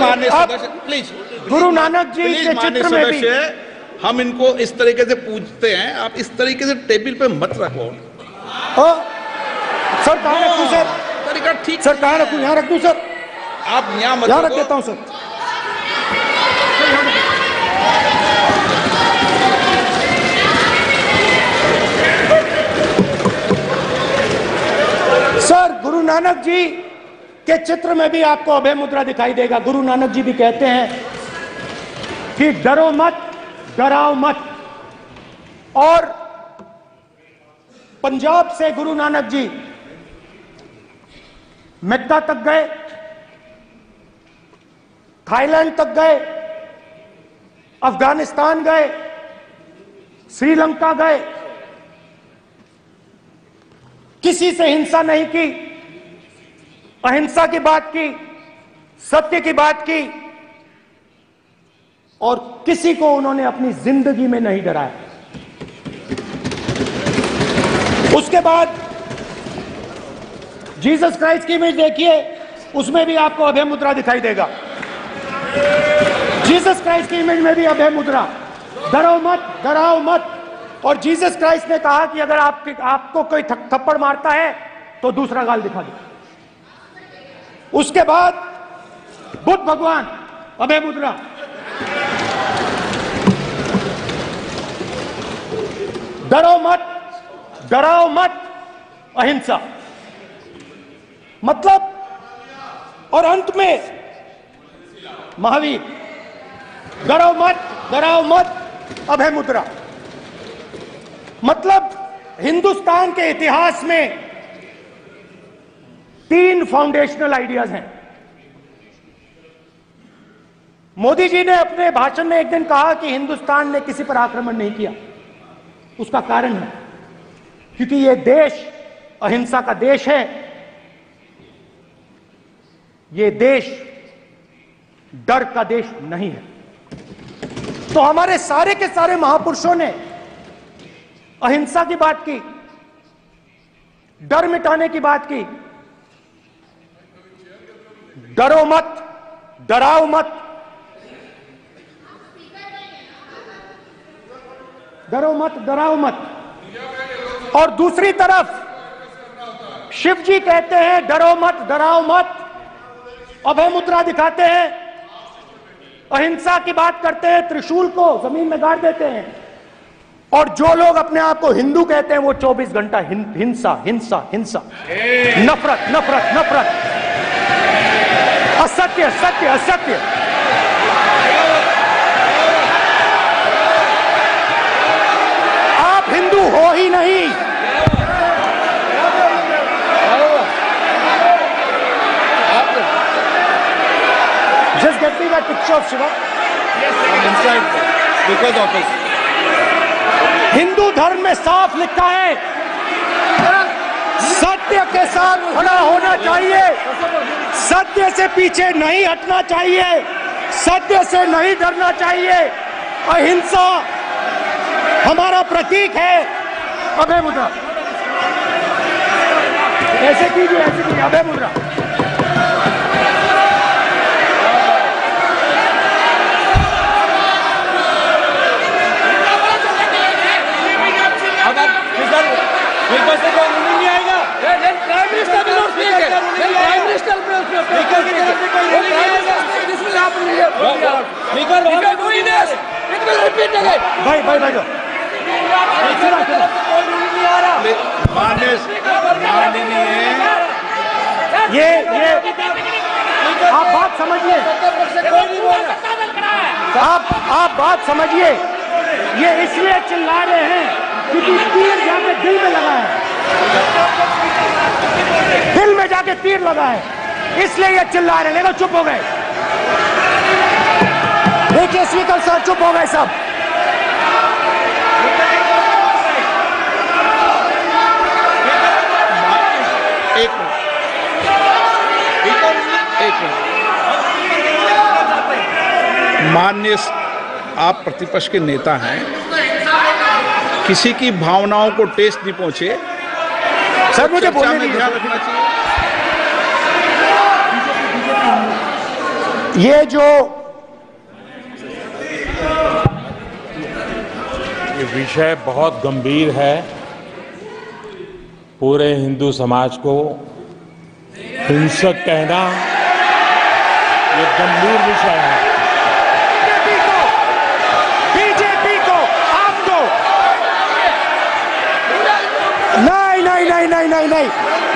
माननीय सदस्य प्लीज, गुरु नानक जी के चित्र में भी हम इनको इस तरीके से पूछते हैं, आप इस तरीके से टेबल पे मत रखो। सर कहाँ रखूं सर? तरीका ठीक सर कहाँ रखूं? यहाँ रख दूं सर? आप यहाँ मत यहाँ रख देता हूँ सर। सर गुरु नानक जी के चित्र में भी आपको अभय मुद्रा दिखाई देगा। गुरु नानक जी भी कहते हैं कि डरो मत, डराओ मत। और पंजाब से गुरु नानक जी मेक्का तक गए, थाईलैंड तक गए, अफगानिस्तान गए, श्रीलंका गए, किसी से हिंसा नहीं की, अहिंसा की बात की, सत्य की बात की, और किसी को उन्होंने अपनी जिंदगी में नहीं डराया। उसके बाद जीसस क्राइस्ट की इमेज देखिए, उसमें भी आपको अभय मुद्रा दिखाई देगा। जीसस क्राइस्ट की इमेज में भी अभय मुद्रा, डरो मत, डराओ मत। और जीसस क्राइस्ट ने कहा कि अगर आपको कोई थप्पड़ मारता है तो दूसरा गाल दिखा दो। उसके बाद बुद्ध भगवान, अभय मुद्रा, डरो मत, डराओ मत, अहिंसा। मतलब, और अंत में महावीर, डरो मत, डराओ मत, अभय मुद्रा। मतलब हिंदुस्तान के इतिहास में 3 फाउंडेशनल आइडियाज हैं। मोदी जी ने अपने भाषण में एक दिन कहा कि हिंदुस्तान ने किसी पर आक्रमण नहीं किया। उसका कारण है क्योंकि यह देश अहिंसा का देश है। यह देश डर का देश नहीं है। तो हमारे सारे के सारे महापुरुषों ने अहिंसा की बात की, डर मिटाने की बात की। डरो मत, डराओ मत, डरो मत, डराओ मत। और दूसरी तरफ शिव जी कहते हैं डरो मत, डराओ मत, अभय मुद्रा दिखाते हैं, अहिंसा की बात करते हैं, त्रिशूल को जमीन में गाड़ देते हैं। और जो लोग अपने आप को हिंदू कहते हैं वो 24 घंटा हिंसा, हिंसा, हिंसा, नफरत, नफरत, नफरत, असत्य, सत्य, असत्य। आप हिंदू हो ही नहीं। Just get me that picture of Shiva. Yes, inside because of it. Hindu धर्म में साफ लिखा है, सत्य के साथ खड़ा होना चाहिए, सत्य से पीछे नहीं हटना चाहिए, सत्य से नहीं डरना चाहिए। अहिंसा हमारा प्रतीक है। अभय मुद्रा ऐसे कीजिए, ऐसे कीजिए, अभय मुद्रा। नहीं आएगा। Prime minister will not speak. Prime minister will speak. This will happen here. If you are doing this, it will repeat again. भाई भाई भाई ये आप बात समझिए, आप बात समझिए। ये इसलिए चिल्ला रहे हैं क्योंकि तीर जाके दिल में लगा है, दिल में जाके तीर लगा है, इसलिए ये चिल्ला रहे हैं। देखो चुप हो गए, देखिए स्पीकर साहब चुप हो गए सब। एक मिनट। माननीय, आप प्रतिपक्ष के नेता हैं, किसी की भावनाओं को ठेस नहीं पहुंचे। सर मुझे बोलने में ध्यान रखना चाहिए। ये जो ये विषय बहुत गंभीर है। पूरे हिंदू समाज को हिंसक कहना ये गंभीर विषय है। बीजेपी को आपको नहीं,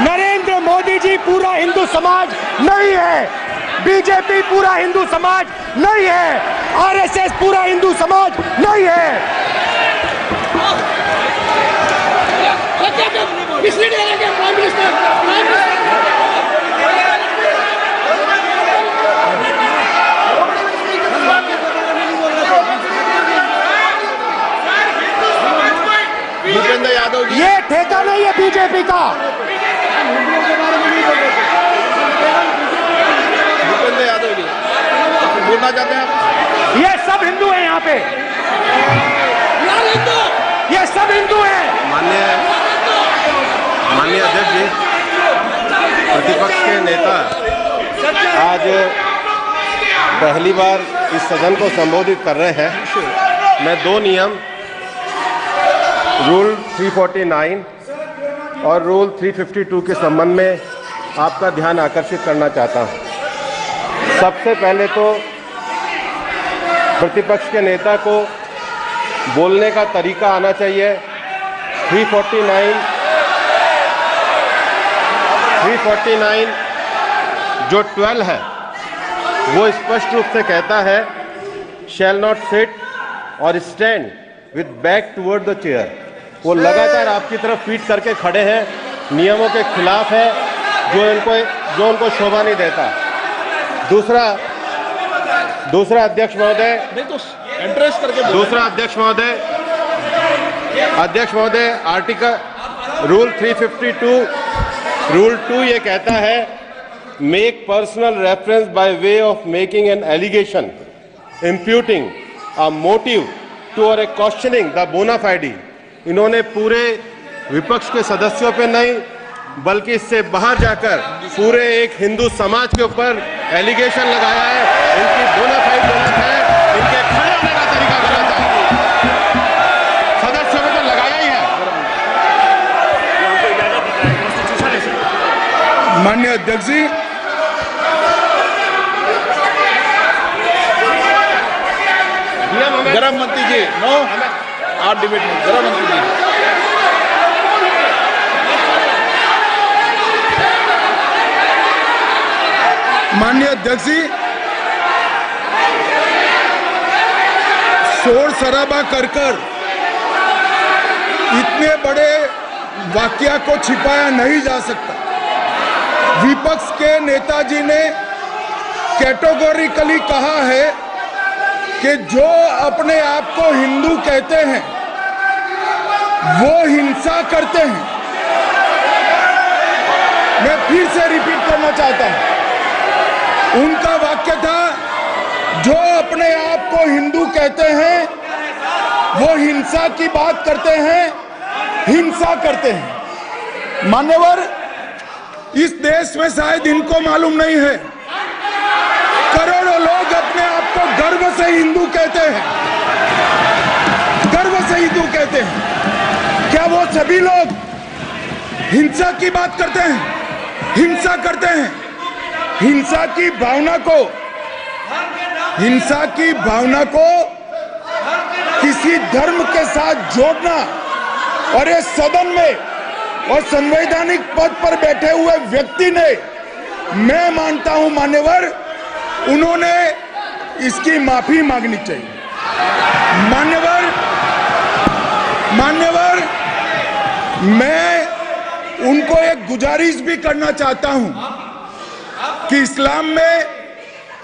नरेंद्र मोदी जी पूरा हिंदू समाज नहीं है, बीजेपी पूरा हिंदू समाज नहीं है, आरएसएस पूरा हिंदू समाज नहीं है। प्राइम मिनिस्टर भूपेंद्र यादव जी, ये ठेका नहीं है बीजेपी का। भूपेंद्र यादव जी बोलना चाहते हैं आप? ये सब हिंदू हैं यहाँ पे, ये सब हिंदू हैं। माननीय अध्यक्ष जी, प्रतिपक्ष के नेता आज पहली बार इस सदन को संबोधित कर रहे हैं। मैं दो नियम रूल 349 और रूल 352 के संबंध में आपका ध्यान आकर्षित करना चाहता हूं। सबसे पहले तो प्रतिपक्ष के नेता को बोलने का तरीका आना चाहिए। 349 जो 12 है वो स्पष्ट रूप से कहता है शैल नॉट सिट और stand with back toward the chair. वो लगातार आपकी तरफ पीठ करके खड़े हैं, नियमों के खिलाफ है, जो उनको शोभा नहीं देता। दूसरा अध्यक्ष महोदय, नहीं तो एड्रेस करके दूसरा अध्यक्ष महोदय आर्टिकल रूल 352 रूल 2 ये कहता है make personal reference by way of making an allegation imputing a motive to or a questioning the बोना फाइडी। इन्होंने पूरे विपक्ष के सदस्यों पे नहीं बल्कि इससे बाहर जाकर पूरे एक हिंदू समाज के ऊपर एलिगेशन लगाया है। इनकी बोना फाइड गलत है, इनके खड़े होने का तरीका गलत है। सदस्यों में तो लगाया ही है। माननीय अध्यक्ष जी, गृह मंत्री जी, नो आप डिबेट में गृह मंत्री जी। माननीय अध्यक्ष जी, शोर शराबा कर इतने बड़े वाकया को छिपाया नहीं जा सकता। विपक्ष के नेताजी ने कैटेगोरिकली कहा है कि जो अपने आप को हिंदू कहते हैं वो हिंसा करते हैं। मैं फिर से रिपीट करना चाहता हूं, उनका वाक्य था जो अपने आप को हिंदू कहते हैं वो हिंसा की बात करते हैं, हिंसा करते हैं। मान्यवर, इस देश में शायद इनको मालूम नहीं है, करोड़ों लोग अपने आप को गर्व से हिंदू कहते हैं, गर्व से हिंदू कहते हैं। क्या वो सभी लोग हिंसा की बात करते हैं, हिंसा करते हैं? हिंसा की भावना को किसी धर्म के साथ जोड़ना और इस सदन में और संवैधानिक पद पर बैठे हुए व्यक्ति ने, मैं मानता हूं मान्यवर, उन्होंने इसकी माफी मांगनी चाहिए। मान्यवर, मैं उनको एक गुजारिश भी करना चाहता हूं कि इस्लाम में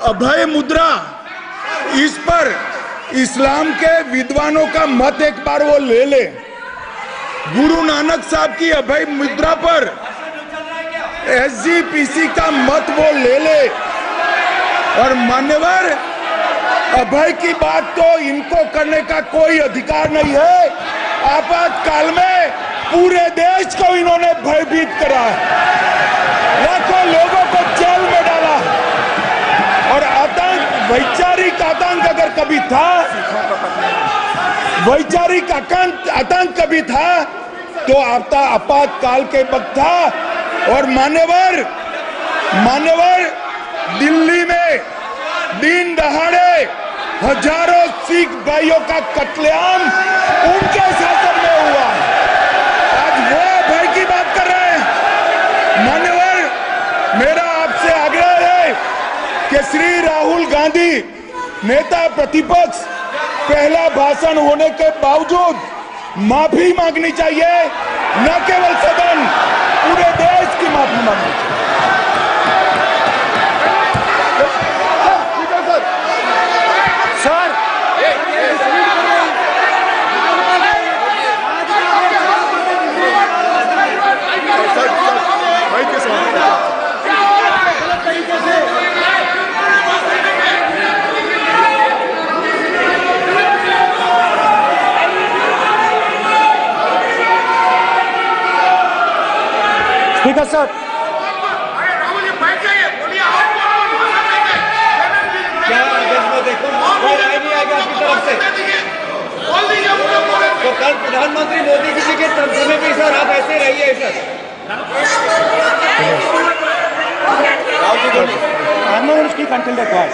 अभय मुद्रा, इस पर इस्लाम के विद्वानों का मत एक बार वो ले ले। गुरु नानक साहब की अभय मुद्रा पर SGPC का मत वो ले ले। और मान्यवर, अभय की बात तो इनको करने का कोई अधिकार नहीं है। आपातकाल में पूरे देश को इन्होंने भयभीत करा है, लाखों लोगों को जेल में डाला और आतंक आतंक अगर कभी था, वैचारिक आतंक कभी था, तो आपातकाल के वक्त था। और मान्यवर दिल्ली में दिन दहाड़े हजारों सिख भाइयों का कत्लेआम उनके शासन में हुआ। आज वो भय की बात कर रहे हैं। मान्यवर, मेरा आपसे आग्रह है कि श्री राहुल गांधी नेता प्रतिपक्ष पहला भाषण होने के बावजूद माफी मांगनी चाहिए, न केवल सदन, पूरे देश की माफी मांगनी चाहिए। सर, स्पीकर सर, क्या देश में देखो कोई राय नहीं आएगा आपकी तरफ से, तो कल प्रधानमंत्री मोदी जी के समय पे सर आप ऐसे रहिए sir. I'm not going to speak until they're quiet.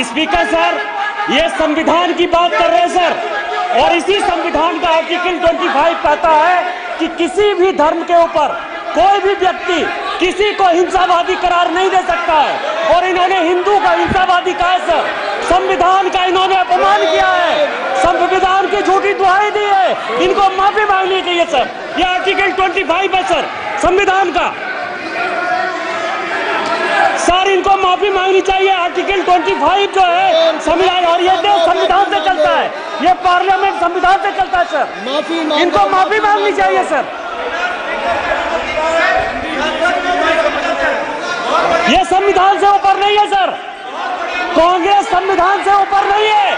Speaker sir, ये संविधान की बात कर रहे हैं सर, और इसी संविधान का आर्टिकल 25 कहता है कि किसी भी धर्म के ऊपर कोई भी व्यक्ति किसी को हिंसावादी करार नहीं दे सकता है। और इन्होंने हिंदू का हिंसावादी कहा है सर। संविधान का इन्होंने अपमान किया है, संविधान की झूठी दुहाई दी है। इनको माफी मांगनी चाहिए सर। ये आर्टिकल 25 है सर संविधान का सर, इनको माफी मांगनी चाहिए। आर्टिकल 25 जो है संविधान, और ये देश संविधान से चलता है, ये पार्लियामेंट संविधान से चलता है सर। इनको माफी मांगनी चाहिए सर। ये संविधान से ऊपर नहीं है सर, कांग्रेस संविधान से ऊपर नहीं है।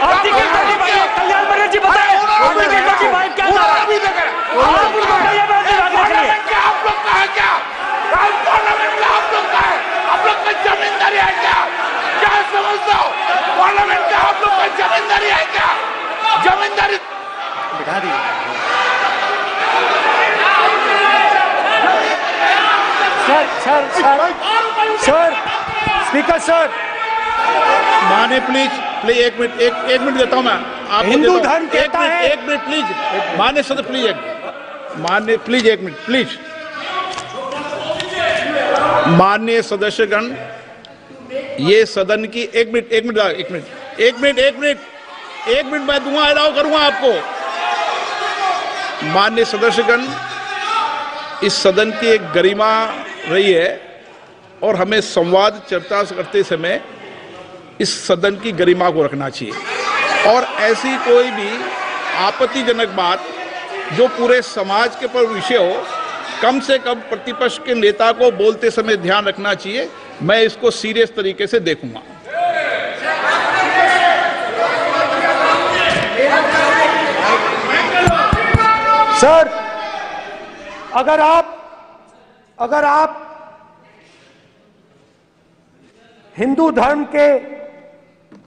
आर्टिकल 25 कल्याण बनर्जी जी बताए, आर्टिकल 25 क्या था? आप उनको कहिए क्या आप लोग का है क्या? पार्लियामेंट का आप लोग का है, आप लोग का जमींदारी है क्या? क्या समझते हो? पार्लियामेंट का आप लोग का जमींदारी है क्या? जमींदारी बिठा दी। सर, स्पीकर सर, माने प्लीज एक मिनट देता हूं मैं आपको। हिंदू धर्म कहता है। एक मिनट प्लीज, मान्य सदस्य प्लीज, मान्य प्लीज एक मिनट प्लीज। माननीय सदस्यगण, ये सदन की एक मिनट मैं दूंगा, अलाउ करूंगा आपको। माननीय सदस्यगण, इस सदन की एक गरिमा रही है और हमें संवाद चर्चा करते समय इस सदन की गरिमा को रखना चाहिए। और ऐसी कोई भी आपत्तिजनक बात जो पूरे समाज के पर विषय हो, कम से कम प्रतिपक्ष के नेता को बोलते समय ध्यान रखना चाहिए। मैं इसको सीरियस तरीके से देखूंगा। सर, अगर आप हिंदू धर्म के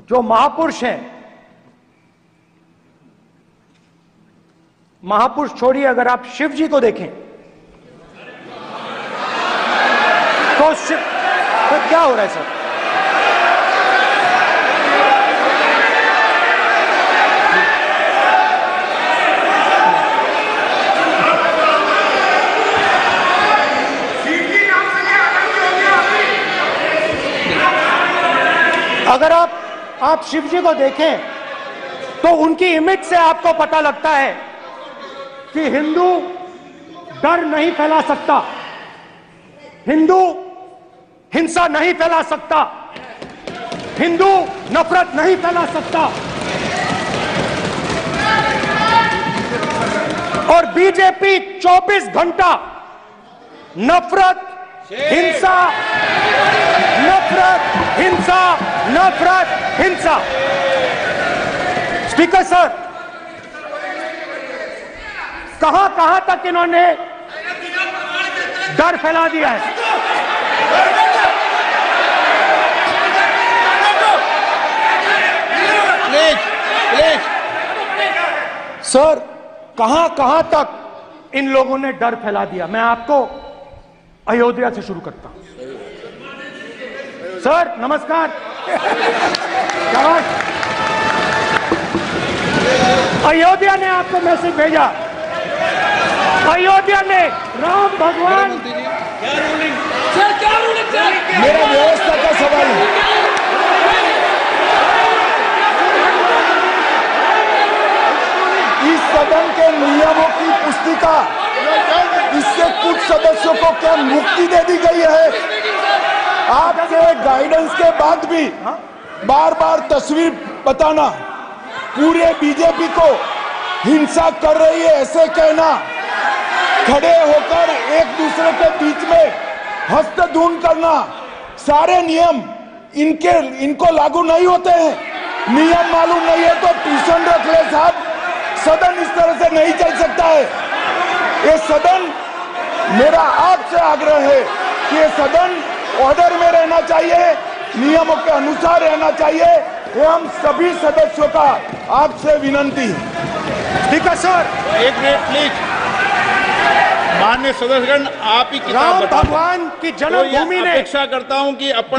जो महापुरुष हैं, महापुरुष छोड़िए, अगर आप शिव जी को देखें तो क्या हो रहा है सर? अगर आप शिव जी को देखें तो उनकी इमेज से आपको पता लगता है कि हिंदू डर नहीं फैला सकता, हिंदू हिंसा नहीं फैला सकता, हिंदू नफरत नहीं फैला सकता। और बीजेपी 24 घंटा नफरत, हिंसा, नफरत, हिंसा, नफरत, हिंसा। स्पीकर सर, कहां तक इन्होंने डर फैला दिया है? प्लीज सर, कहां तक इन लोगों ने डर फैला दिया? मैं आपको अयोध्या से शुरू करता हूं। सर नमस्कार। अयोध्या ने आपको मैसेज भेजा। अयोध्या ने राम भगवान, सर क्या रूलिंग सर? मेरा व्यवस्था का सवाल है। इस सदन के नियमों की पुस्तिका, इससे कुछ सदस्यों को क्या मुक्ति दे दी गई है? आपके गाइडेंस के बाद भी बार बार तस्वीर बताना, पूरे बीजेपी को हिंसा कर रही है ऐसे कहना, खड़े होकर एक दूसरे के बीच में हस्तधून करना, सारे नियम इनको लागू नहीं होते हैं। नियम मालूम नहीं है तो ट्यूशन रख ले साहब। सदन इस तरह से नहीं चल सकता है। ये सदन, मेरा आपसे आग्रह है कि ये सदन ऑर्डर में रहना चाहिए, नियमों के अनुसार रहना चाहिए। ये हम सभी सदस्यों का आपसे विनंती है। स्पीकर सर, एक मिनट प्लीज। माननीय सदस्यगण, आप ही किताब राम बताओ। भगवान की तो जन्मभूमि ये ने अपेक्षा करता हूं कि अपन